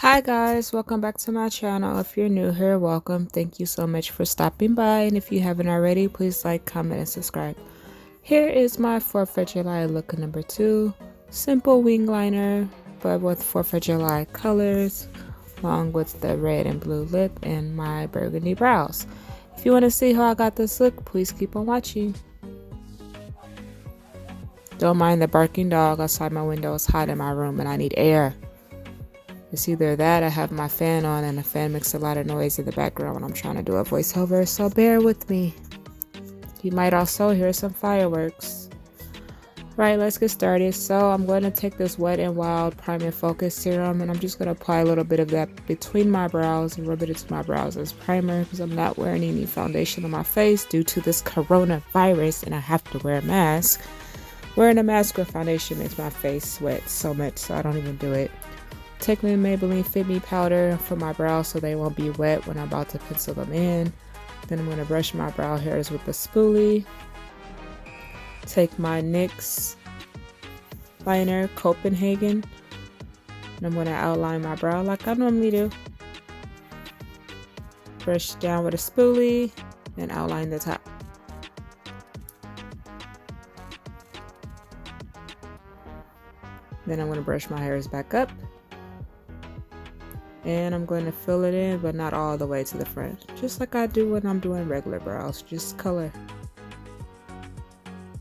Hi guys, welcome back to my channel. If you're new here, welcome. Thank you so much for stopping by, and if you haven't already, please like, comment, and subscribe. Here is my 4th of July look number 2. Simple wing liner, but with 4th of July colors, along with the red and blue lip and my burgundy brows. If you want to see how I got this look, please keep on watching. Don't mind the barking dog outside my window. It's hot in my room and I need air. It's either that or I have my fan on, and the fan makes a lot of noise in the background when I'm trying to do a voiceover, so bear with me. You might also hear some fireworks. Right, let's get started. So I'm going to take this Wet n Wild Prime and Focus Serum, and I'm just going to apply a little bit of that between my brows and rub it into my brows as primer, because I'm not wearing any foundation on my face due to this coronavirus and I have to wear a mask. Wearing a mask with foundation makes my face sweat so much, so I don't even do it. Take my Maybelline Fit Me powder for my brows so they won't be wet when I'm about to pencil them in. Then I'm going to brush my brow hairs with the spoolie. Take my NYX liner, Copenhagen, and I'm going to outline my brow like I normally do. Brush down with a spoolie and outline the top. Then I'm going to brush my hairs back up. And I'm going to fill it in, but not all the way to the front. Just like I do when I'm doing regular brows, just color.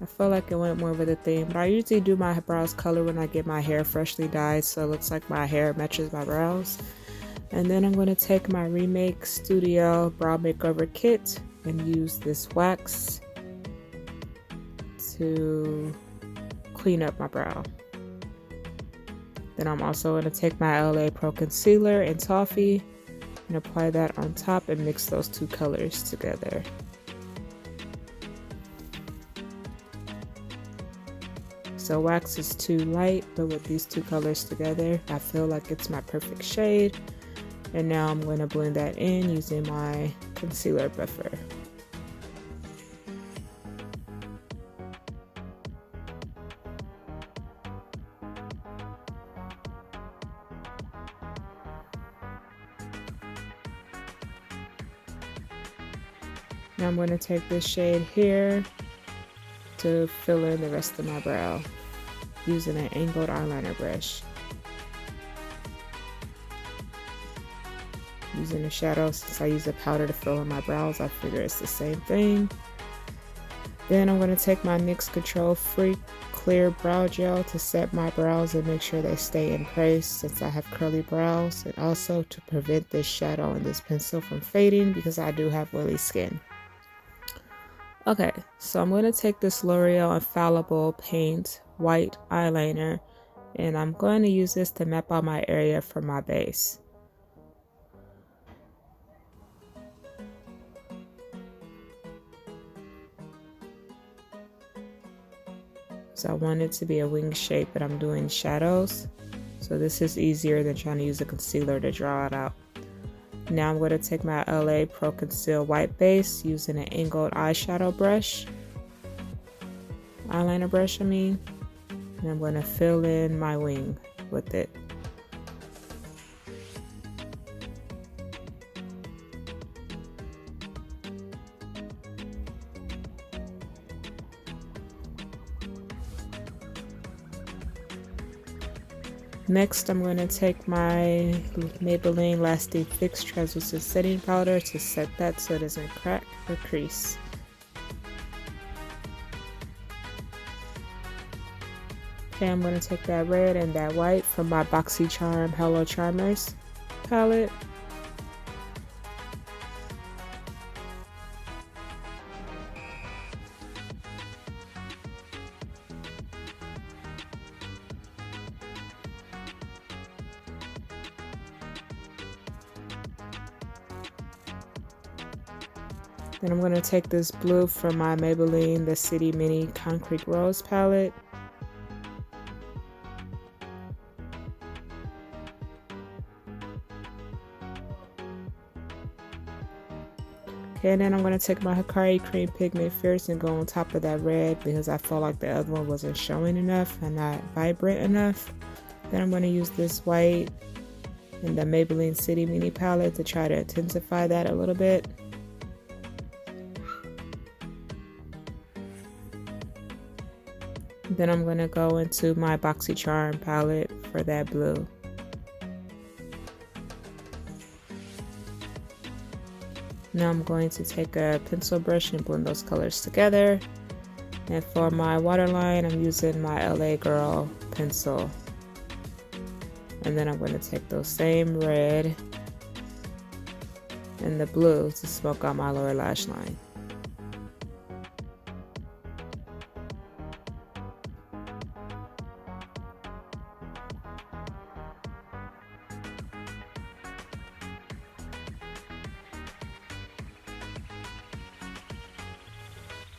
I feel like it went more with the theme, but I usually do my brows color when I get my hair freshly dyed, so it looks like my hair matches my brows. And then I'm going to take my Remake Studio Brow Makeover Kit and use this wax to clean up my brow. Then I'm also going to take my LA Pro Concealer and Toffee and apply that on top and mix those two colors together. So wax is too light, but with these two colors together, I feel like it's my perfect shade. And now I'm going to blend that in using my concealer buffer. Now I'm going to take this shade here to fill in the rest of my brow using an angled eyeliner brush. Using the shadow, since I use a powder to fill in my brows, I figure it's the same thing. Then I'm going to take my NYX Control Freak Clear Brow Gel to set my brows and make sure they stay in place since I have curly brows, and also to prevent this shadow and this pencil from fading because I do have oily skin. Okay, so I'm going to take this L'Oreal Infallible Paint White Eyeliner, and I'm going to use this to map out my area for my base. So I want it to be a wing shape, but I'm doing shadows. So this is easier than trying to use a concealer to draw it out. Now I'm going to take my LA Pro Conceal White Base using an angled eyeshadow brush. Eyeliner brush, I mean. And I'm going to fill in my wing with it. Next, I'm going to take my Maybelline Lasting Fix Translucent Setting Powder to set that so it doesn't crack or crease. Okay, I'm going to take that red and that white from my BoxyCharm Hello Charmers palette. Then I'm going to take this blue from my Maybelline The City Mini Concrete Rose palette. Okay, and then I'm going to take my Hikari Cream Pigment Fierce and go on top of that red because I felt like the other one wasn't showing enough and not vibrant enough. Then I'm going to use this white in the Maybelline City Mini palette to try to intensify that a little bit. Then I'm going to go into my BoxyCharm palette for that blue. Now I'm going to take a pencil brush and blend those colors together. And for my waterline, I'm using my LA Girl pencil. And then I'm going to take those same red and the blue to smoke out my lower lash line.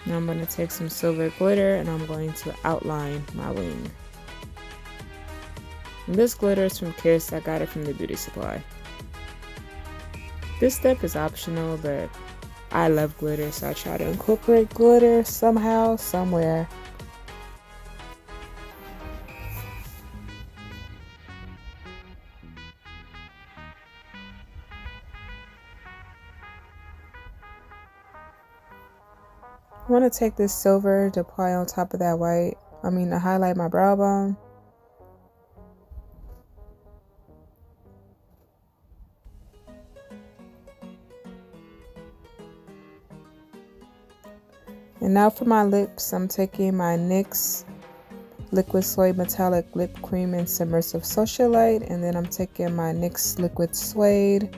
Now I'm going to take some silver glitter and I'm going to outline my wing. And this glitter is from Kiss. I got it from the beauty supply. This step is optional, but I love glitter, so I try to incorporate glitter somehow, somewhere. I want to take this silver to apply on top of that white. To highlight my brow bone. And now for my lips, I'm taking my NYX Liquid Suede Metallic Lip Cream in Submersive Socialite, and then I'm taking my NYX Liquid Suede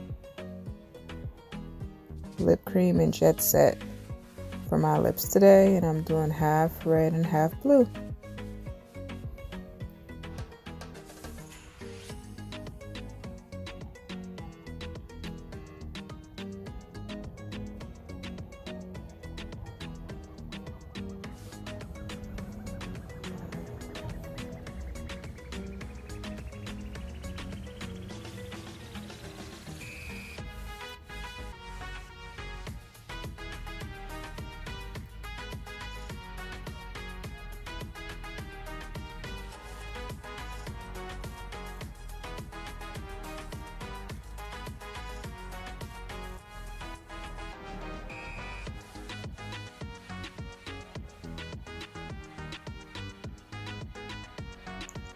Lip Cream in Jet Set for my lips today, and I'm doing half red and half blue.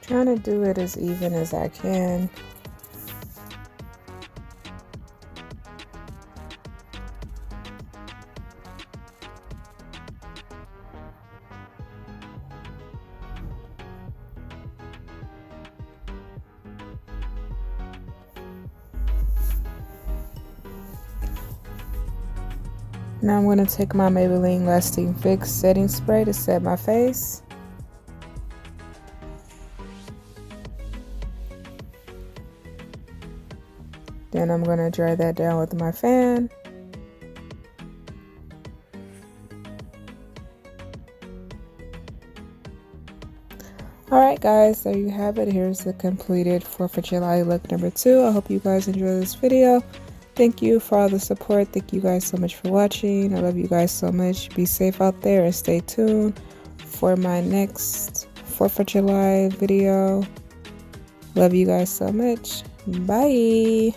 Trying to do it as even as I can. Now I'm going to take my Maybelline Lasting Fix setting spray to set my face. Then I'm going to dry that down with my fan. Alright guys, there you have it. Here's the completed 4th of July look number 2. I hope you guys enjoyed this video. Thank you for all the support. Thank you guys so much for watching. I love you guys so much. Be safe out there and stay tuned for my next 4th of July video. Love you guys so much. Bye.